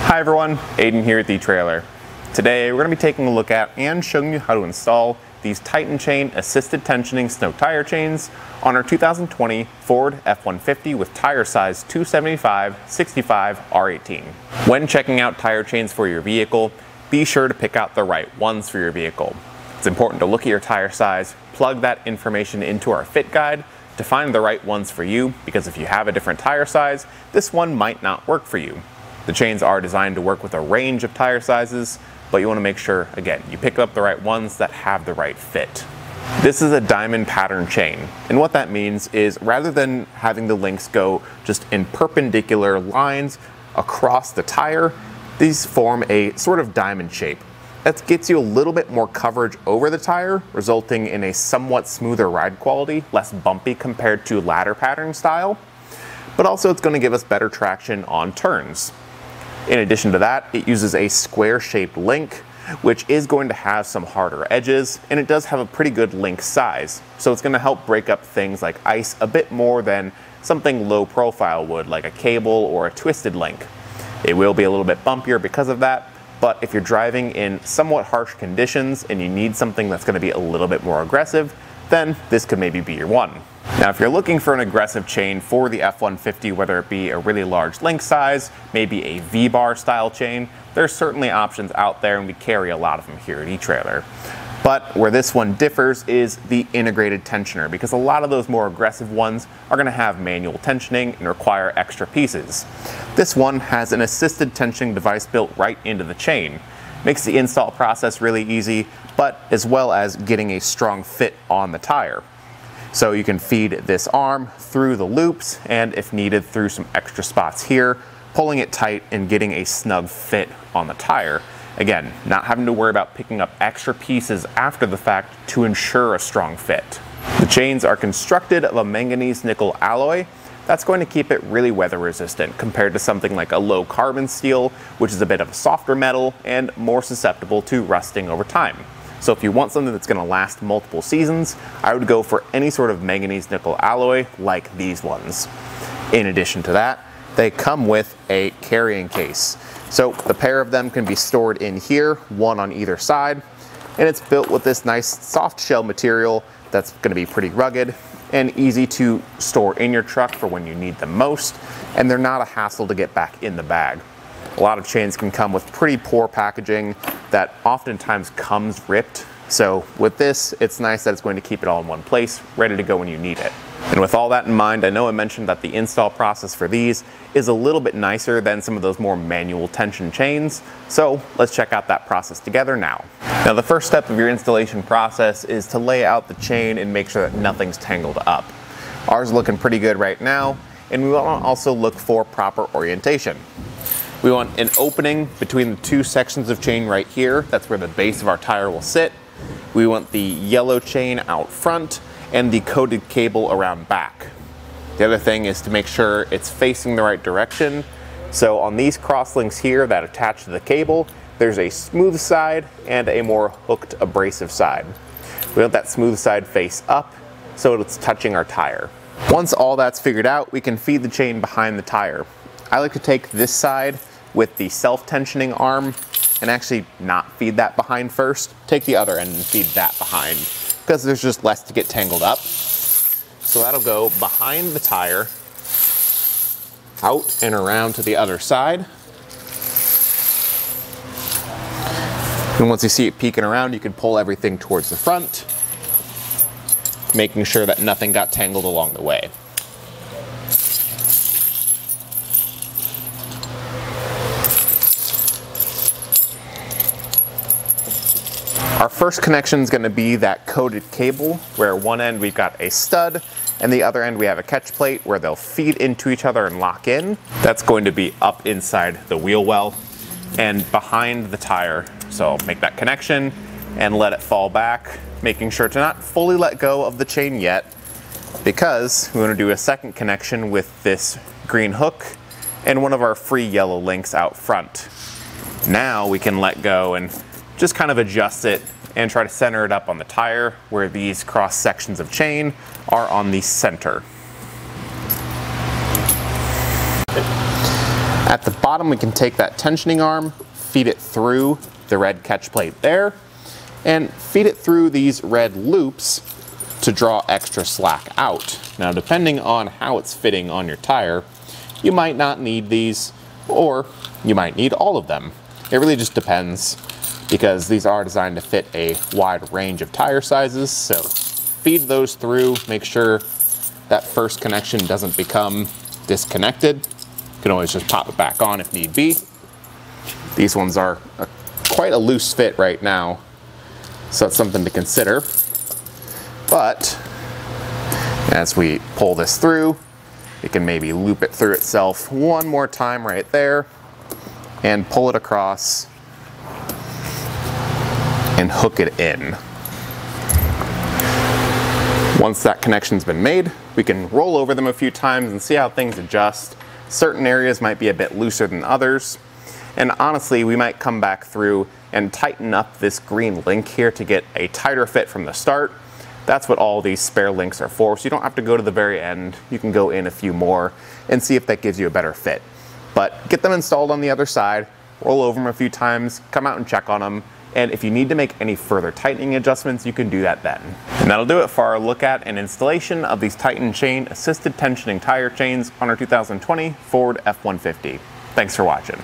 Hi everyone, Aiden here at the Trailer. Today we're going to be taking a look at and showing you how to install these Titan Chain Assisted Tensioning Snow Tire Chains on our 2020 Ford F-150 with tire size 275/65 R18. When checking out tire chains for your vehicle, be sure to pick out the right ones for your vehicle. It's important to look at your tire size, plug that information into our fit guide to find the right ones for you, because if you have a different tire size, this one might not work for you. The chains are designed to work with a range of tire sizes, but you want to make sure, again, you pick up the right ones that have the right fit. This is a diamond pattern chain, and what that means is rather than having the links go just in perpendicular lines across the tire, these form a sort of diamond shape. That gets you a little bit more coverage over the tire, resulting in a somewhat smoother ride quality, less bumpy compared to ladder pattern style, but also it's going to give us better traction on turns. In addition to that, it uses a square-shaped link, which is going to have some harder edges, and it does have a pretty good link size, so it's going to help break up things like ice a bit more than something low profile would, like a cable or a twisted link. It will be a little bit bumpier because of that, but if you're driving in somewhat harsh conditions and you need something that's going to be a little bit more aggressive, then this could maybe be your one. Now, if you're looking for an aggressive chain for the F-150, whether it be a really large link size, maybe a V-bar style chain, there's certainly options out there, and we carry a lot of them here at eTrailer. But where this one differs is the integrated tensioner, because a lot of those more aggressive ones are going to have manual tensioning and require extra pieces. This one has an assisted tensioning device built right into the chain. Makes the install process really easy, but as well as getting a strong fit on the tire. So you can feed this arm through the loops, and if needed, through some extra spots here, pulling it tight and getting a snug fit on the tire. Again, not having to worry about picking up extra pieces after the fact to ensure a strong fit. The chains are constructed of a manganese nickel alloy. That's going to keep it really weather resistant compared to something like a low carbon steel, which is a bit of a softer metal and more susceptible to rusting over time. So if you want something that's going to last multiple seasons, I would go for any sort of manganese nickel alloy like these ones. In addition to that, they come with a carrying case. So the pair of them can be stored in here, one on either side, and it's built with this nice soft shell material that's going to be pretty rugged and easy to store in your truck for when you need them most, and they're not a hassle to get back in the bag. A lot of chains can come with pretty poor packaging that oftentimes comes ripped, so with this, it's nice that it's going to keep it all in one place, ready to go when you need it. And with all that in mind, I know I mentioned that the install process for these is a little bit nicer than some of those more manual tension chains, so let's check out that process together now. Now, the first step of your installation process is to lay out the chain and make sure that nothing's tangled up. Ours is looking pretty good right now, and we want to also look for proper orientation. We want an opening between the two sections of chain right here. That's where the base of our tire will sit. We want the yellow chain out front and the coated cable around back. The other thing is to make sure it's facing the right direction. So on these crosslinks here that attach to the cable, there's a smooth side and a more hooked abrasive side. We want that smooth side face up so it's touching our tire. Once all that's figured out, we can feed the chain behind the tire. I like to take this side with the self-tensioning arm and actually not feed that behind first. Take the other end and feed that behind, because there's just less to get tangled up. So that'll go behind the tire, out and around to the other side. And once you see it peeking around, you can pull everything towards the front, making sure that nothing got tangled along the way. Our first connection is going to be that coated cable, where one end we've got a stud and the other end we have a catch plate where they'll feed into each other and lock in. That's going to be up inside the wheel well and behind the tire. So make that connection and let it fall back, making sure to not fully let go of the chain yet, because we want to do a second connection with this green hook and one of our free yellow links out front. Now we can let go and just kind of adjust it and try to center it up on the tire where these cross sections of chain are on the center. At the bottom, we can take that tensioning arm, feed it through the red catch plate there, and feed it through these red loops to draw extra slack out. Now, depending on how it's fitting on your tire, you might not need these, or you might need all of them. It really just depends, because these are designed to fit a wide range of tire sizes, so feed those through, make sure that first connection doesn't become disconnected. You can always just pop it back on if need be. These ones are quite a loose fit right now, so it's something to consider. But as we pull this through, it can maybe loop it through itself one more time right there and pull it across and hook it in. Once that connection's been made, we can roll over them a few times and see how things adjust. Certain areas might be a bit looser than others. And honestly, we might come back through and tighten up this green link here to get a tighter fit from the start. That's what all these spare links are for, so you don't have to go to the very end. You can go in a few more and see if that gives you a better fit. But get them installed on the other side, roll over them a few times, come out and check on them, and if you need to make any further tightening adjustments, you can do that then. And that'll do it for our look at and installation of these Titan Chain assisted tensioning tire chains on our 2020 Ford F-150. Thanks for watching.